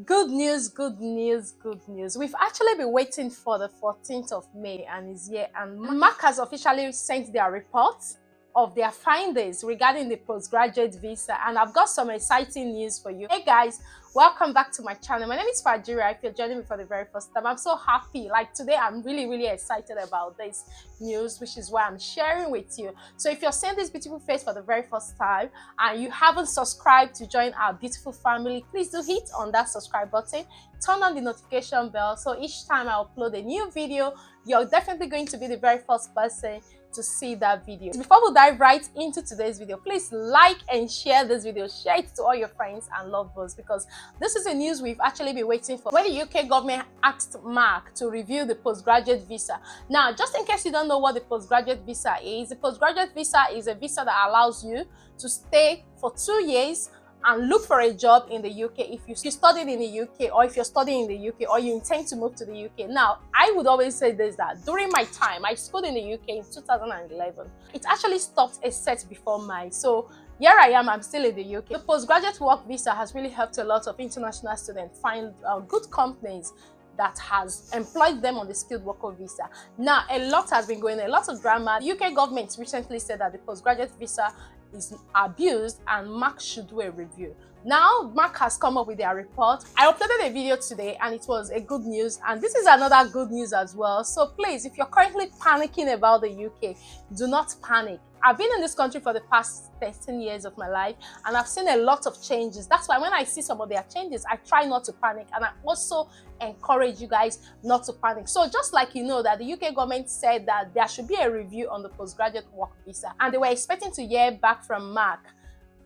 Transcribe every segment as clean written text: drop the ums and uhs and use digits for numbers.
Good news, good news, good news. We've actually been waiting for the 14th of May and is here, and Mark has officially sent their report of their findings regarding the postgraduate visa, and I've got some exciting news for you. Hey guys, welcome back to my channel. My name is Fajira. If you're joining me for the very first time, I'm so happy. Like today, I'm really excited about this news, which is why I'm sharing with you. So if you're seeing this beautiful face for the very first time and you haven't subscribed to join our beautiful family, please do hit on that subscribe button, turn on the notification bell, so each time I upload a new video, you're definitely going to be the very first person to see that video. Before we dive right into today's video, please like and share this video. Share it to all your friends and loved ones, because this is a news we've actually been waiting for. When the UK government asked Mark to review the postgraduate visa. Now, just in case you don't know what the postgraduate visa is, the postgraduate visa is a visa that allows you to stay for 2 years and look for a job in the UK if you studied in the UK, or if you're studying in the UK, or you intend to move to the UK. Now, I would always say this, that during my time, I schooled in the UK in 2011. It actually stopped a set before mine. So here I am, I'm still in the UK. The postgraduate work visa has really helped a lot of international students find good companies that has employed them on the skilled worker visa. Now, a lot has been going on, a lot of drama. The UK government recently said that the postgraduate visa is abused and Mark should do a review. Now, Mark has come up with their report. I uploaded a video today and it was a good news, and this is another good news as well. So please, if you're currently panicking about the UK, do not panic. I've been in this country for the past 13 years of my life, and I've seen a lot of changes. That's why when I see some of their changes, I try not to panic, and I also encourage you guys not to panic. So just like you know that the UK government said that there should be a review on the postgraduate work visa, and they were expecting to hear back from Mark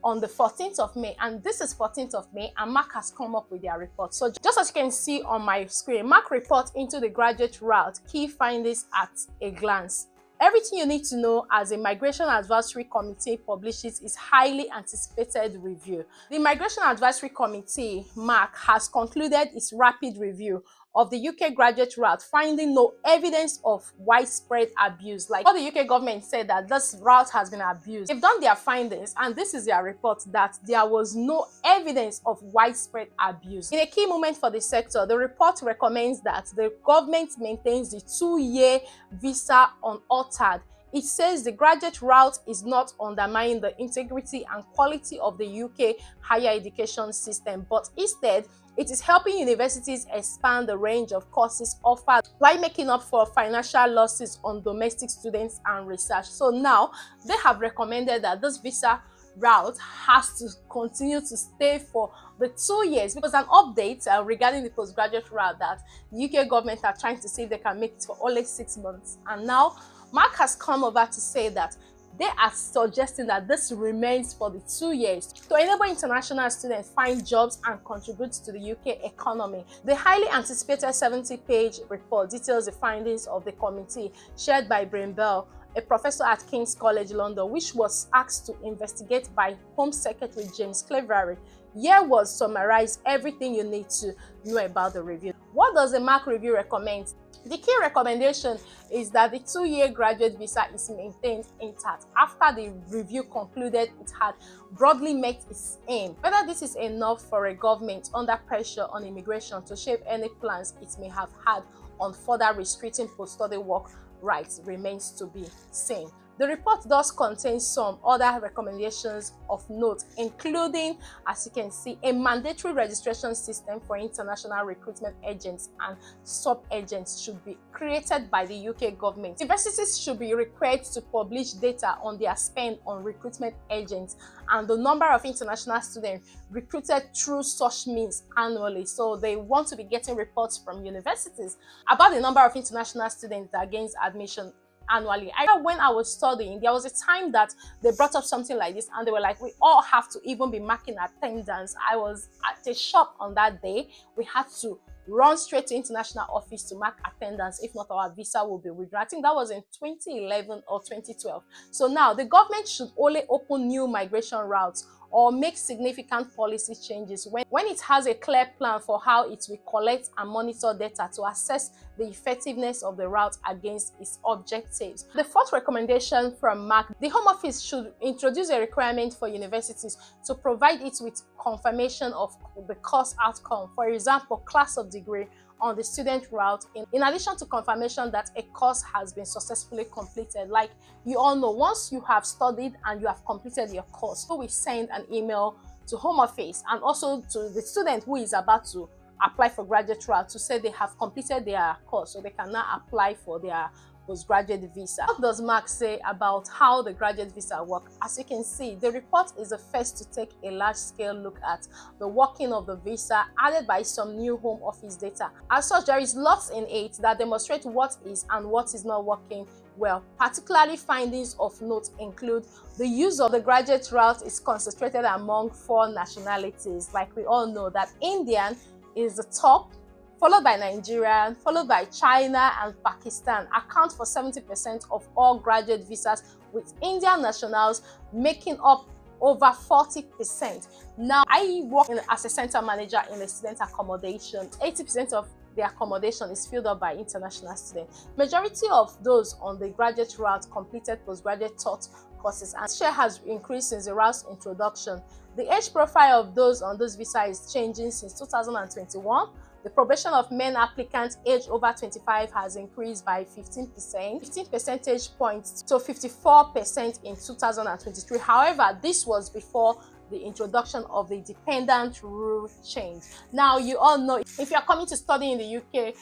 on the 14th of May, and this is 14th of May, and Mark has come up with their report. So just as you can see on my screen, Mark report into the graduate route, key findings at a glance. Everything you need to know as a Migration Advisory Committee publishes is highly anticipated review. The Migration Advisory Committee, MAC, has concluded its rapid review of the UK graduate route, finding no evidence of widespread abuse. Like what the UK government said, that this route has been abused. They've done their findings, and this is their report, that there was no evidence of widespread abuse. In a key moment for the sector, the report recommends that the government maintains the 2-year visa unaltered. It says the graduate route is not undermining the integrity and quality of the UK higher education system, but instead, it is helping universities expand the range of courses offered while making up for financial losses on domestic students and research. So now, they have recommended that this visa route has to continue to stay for the 2 years, because an update regarding the postgraduate route that the UK government are trying to see if they can make it for only 6 months. And now, Mark has come over to say that they are suggesting that this remains for the 2 years to enable international students find jobs and contribute to the UK economy. The highly anticipated 70-page report details the findings of the committee shared by Brian Bell, a professor at King's College London, which was asked to investigate by Home Secretary James Cleverly. Here was summarized everything you need to know about the review. What does the Mark review recommend? The key recommendation is that the 2-year graduate visa is maintained intact after the review concluded it had broadly met its aim. Whether this is enough for a government under pressure on immigration to shape any plans it may have had on further restricting post-study work rights remains to be seen. The report does contain some other recommendations of note, including, as you can see, a mandatory registration system for international recruitment agents and sub-agents should be created by the UK government. Universities should be required to publish data on their spend on recruitment agents and the number of international students recruited through such means annually. So they want to be getting reports from universities about the number of international students that gains admission annually. I know when I was studying, there was a time that they brought up something like this, and they were like, we all have to even be marking attendance. I was at a shop on that day. We had to run straight to international office to mark attendance. If not, our visa will be withdrawn. I think that was in 2011 or 2012. So now the government should only open new migration routes or make significant policy changes when it has a clear plan for how it will collect and monitor data to assess the effectiveness of the route against its objectives. The fourth recommendation from Mark: the Home Office should introduce a requirement for universities to provide it with confirmation of the course outcome, for example, class of degree on the student route, in addition to confirmation that a course has been successfully completed. Like you all know, once you have studied and you have completed your course, so we send an email to Home Office and also to the student who is about to apply for graduate route to say they have completed their course, so they can now apply for their postgraduate visa. What does Mark say about how the graduate visa works? As you can see, the report is the first to take a large-scale look at the working of the visa, added by some new Home Office data. As such, there is lots in it that demonstrate what is and what is not working well. Particularly, findings of note include the use of the graduate route is concentrated among 4 nationalities. Like we all know that Indian is the top, followed by Nigeria, followed by China and Pakistan, account for 70% of all graduate visas, with Indian nationals making up over 40%. Now, I work as a center manager in a student accommodation. 80% of the accommodation is filled up by international students. Majority of those on the graduate route completed postgraduate taught courses, and share has increased since the route's introduction. The age profile of those on this visa is changing since 2021. The proportion of men applicants aged over 25 has increased by 15 percentage points to 54% in 2023. However, this was before the introduction of the dependent rule change. Now, you all know, if you are coming to study in the UK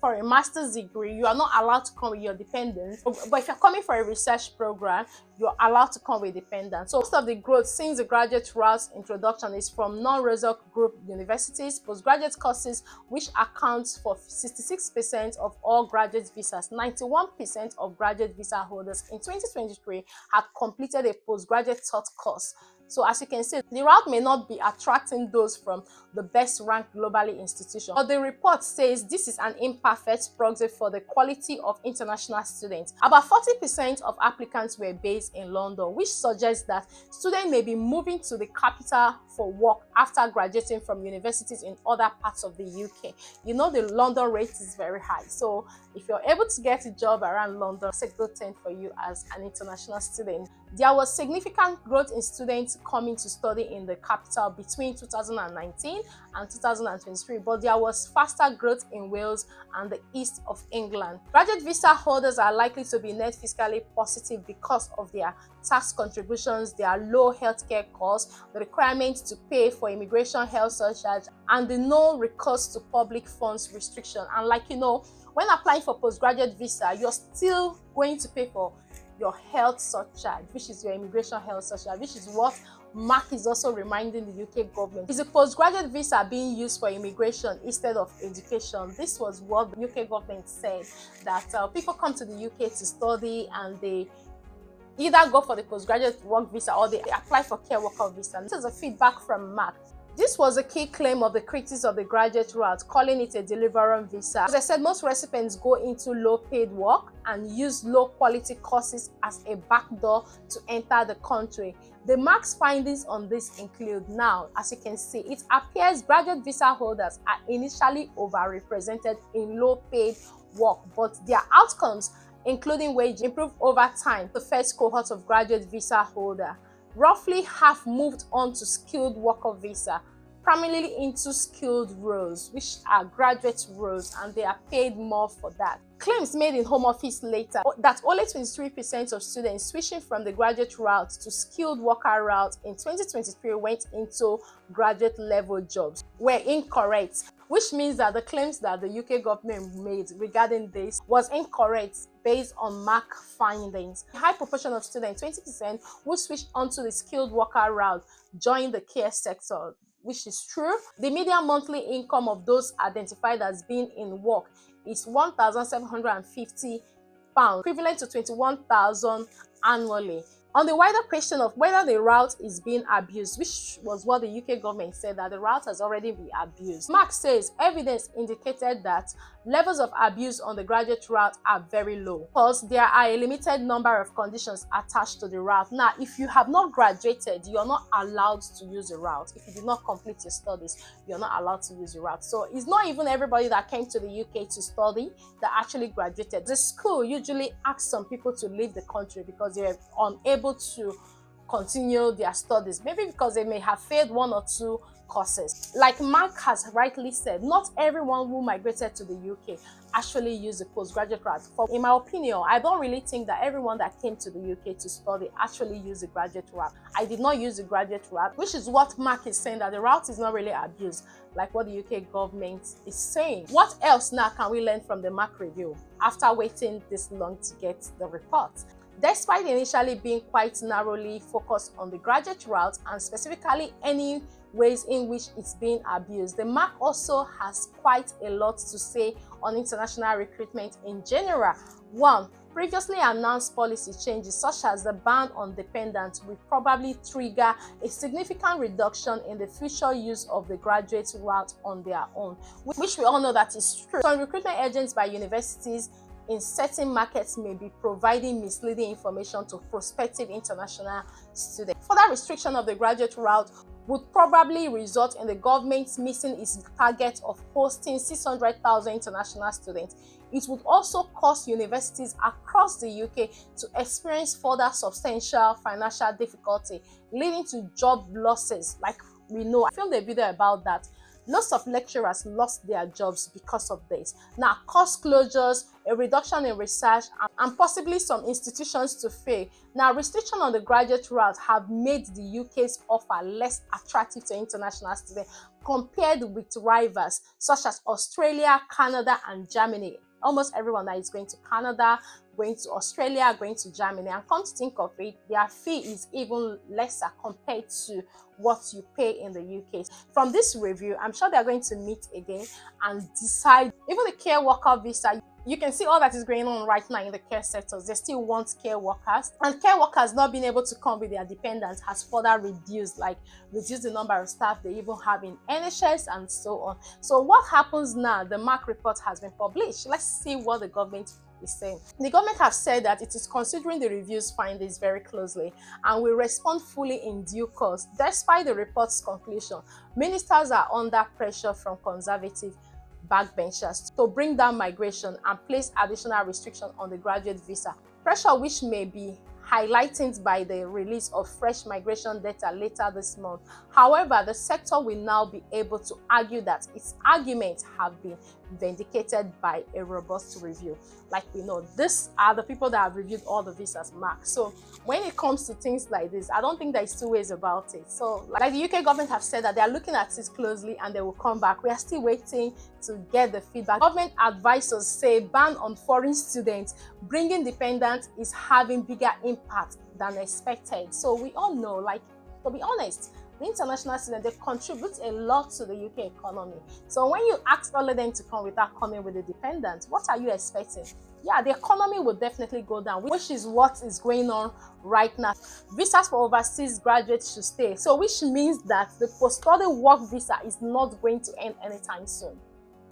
for a master's degree, you are not allowed to come with your dependents. But if you're coming for a research program, you're allowed to come with dependents. So most of the growth since the graduate route introduction is from non-result group universities, postgraduate courses, which accounts for 66% of all graduate visas. 91% of graduate visa holders in 2023 had completed a postgraduate taught course. So as you can see, the route may not be attracting those from the best ranked globally institutions, but the report says this is an imperfect proxy for the quality of international students. About 40% of applicants were based in London, which suggests that students may be moving to the capital for work after graduating from universities in other parts of the UK. You know, the London rate is very high, so if you're able to get a job around London, it's a good thing for you as an international student. There was significant growth in students coming to study in the capital between 2019 and 2023, but there was faster growth in Wales and the east of England. Graduate visa holders are likely to be net fiscally positive because of their tax contributions, their low healthcare costs, the requirement to pay for immigration health surcharge, and the no recourse to public funds restriction. And like you know, when applying for postgraduate visa, you're still going to pay for your health surcharge, which is your immigration health surcharge, which is what Mark is also reminding the UK government. Is a postgraduate visa being used for immigration instead of education? This was what the UK government said, that people come to the UK to study and they either go for the postgraduate work visa or they apply for care worker visa. This is a feedback from Mark. This was a key claim of the critics of the graduate route, calling it a deliverance visa. As I said, most recipients go into low-paid work and use low-quality courses as a backdoor to enter the country. The Mark's findings on this include, now, as you can see, it appears graduate visa holders are initially overrepresented in low-paid work, but their outcomes, including wage, improve over time. The first cohort of graduate visa holder, roughly half moved on to skilled worker visa, primarily into skilled roles, which are graduate roles, and they are paid more for that. Claims made in Home Office later that only 23% of students switching from the graduate route to skilled worker route in 2023 went into graduate level jobs were incorrect, which means that the claims that the UK government made regarding this was incorrect based on Mark findings. A high proportion of students, 20%, who switched onto the skilled worker route, joined the care sector, which is true. The median monthly income of those identified as being in work is £1,750, equivalent to £21,000 annually. On the wider question of whether the route is being abused, which was what the UK government said, that the route has already been abused, Mark says evidence indicated that levels of abuse on the graduate route are very low because there are a limited number of conditions attached to the route. Now, if you have not graduated, you're not allowed to use the route. If you did not complete your studies, you're not allowed to use the route. So it's not even everybody that came to the UK to study that actually graduated. The school usually asks some people to leave the country because they're unable to continue their studies, maybe because they may have failed one or two courses. Like Mark has rightly said, not everyone who migrated to the UK actually used the postgraduate route. In my opinion, I don't really think that everyone that came to the UK to study actually used the graduate route. I did not use the graduate route, which is what Mark is saying, that the route is not really abused, like what the UK government is saying. What else now can we learn from the Mark review after waiting this long to get the report? Despite initially being quite narrowly focused on the graduate route and specifically any ways in which it's being abused, the Mark also has quite a lot to say on international recruitment in general. 1. Previously announced policy changes such as the ban on dependents will probably trigger a significant reduction in the future use of the graduate route on their own, which we all know that is true. Some recruitment agents by universities in certain markets may be providing misleading information to prospective international students. Further restriction of the graduate route would probably result in the government missing its target of hosting 600,000 international students. It would also cause universities across the UK to experience further substantial financial difficulty, leading to job losses. Like we know, I filmed a video about that. Lots of lecturers lost their jobs because of this. Now, course closures, a reduction in research, and possibly some institutions to fail. Now, restriction on the graduate route have made the UK's offer less attractive to international students compared with rivals such as Australia, Canada, and Germany. Almost everyone that is going to Canada, going to Australia, going to Germany, and come to think of it, their fee is even lesser compared to what you pay in the UK. From this review, I'm sure they're going to meet again and decide. Even the care worker visa, you can see all that is going on right now in the care sectors. They still want care workers, and care workers not being able to come with their dependents has further reduced the number of staff they even have in NHS and so on. So what happens now? The Mark report has been published. Let's see what the government is saying. The government has said that it is considering the review's findings very closely and will respond fully in due course. Despite the report's conclusion, ministers are under pressure from conservative backbenchers to bring down migration and place additional restriction on the graduate visa. Pressure which may be highlighted by the release of fresh migration data later this month. However, the sector will now be able to argue that its arguments have been vindicated by a robust review. Like we know, these are the people that have reviewed all the visas, Mark. So when it comes to things like this, I don't think there's two ways about it. So like the UK government have said that they are looking at it closely and they will come back. We are still waiting to get the feedback. Government advisors say ban on foreign students bringing dependents is having bigger impact than expected. So we all know, like, to be honest, the international students, they contribute a lot to the UK economy. So when you ask all of them to come without coming with the dependents, what are you expecting? Yeah, the economy will definitely go down, which is what is going on right now. Visas for overseas graduates should stay. So which means that the post-study work visa is not going to end anytime soon.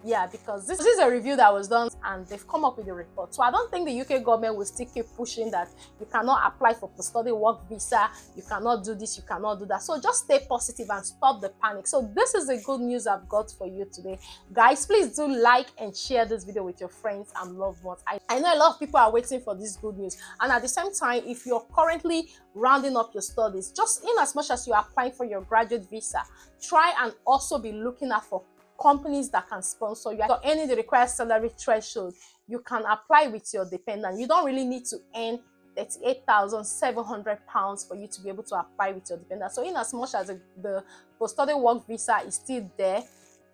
Yeah, because this is a review that was done and they've come up with a report. So I don't think the UK government will still keep pushing that you cannot apply for post-study work visa, you cannot do this, you cannot do that. So just stay positive and stop the panic. So this is the good news I've got for you today. Guys, please do like and share this video with your friends and loved ones. I know a lot of people are waiting for this good news. And at the same time, if you're currently rounding up your studies, just in as much as you're applying for your graduate visa, try and also be looking out for companies that can sponsor you. So any the required salary threshold, you can apply with your dependent. You don't really need to earn £38,700 for you to be able to apply with your dependent. So in as much as the post-study work visa is still there,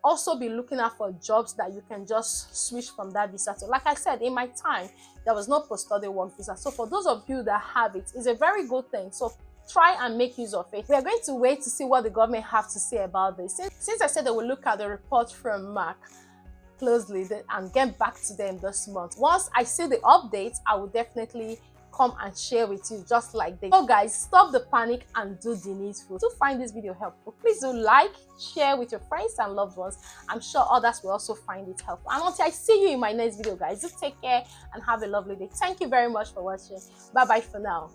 also be looking out for jobs that you can just switch from that visa to. Like I said, in my time, there was no post-study work visa. So for those of you that have it, it's a very good thing. So try and make use of it. We are going to wait to see what the government have to say about this. Since I said they will look at the report from Mark closely and get back to them this month. Once I see the updates, I will definitely come and share with you just like this. So guys, stop the panic and do the needful. To find this video helpful, please do like, share with your friends and loved ones. I'm sure others will also find it helpful. And until I see you in my next video, guys, do take care and have a lovely day. Thank you very much for watching. Bye bye for now.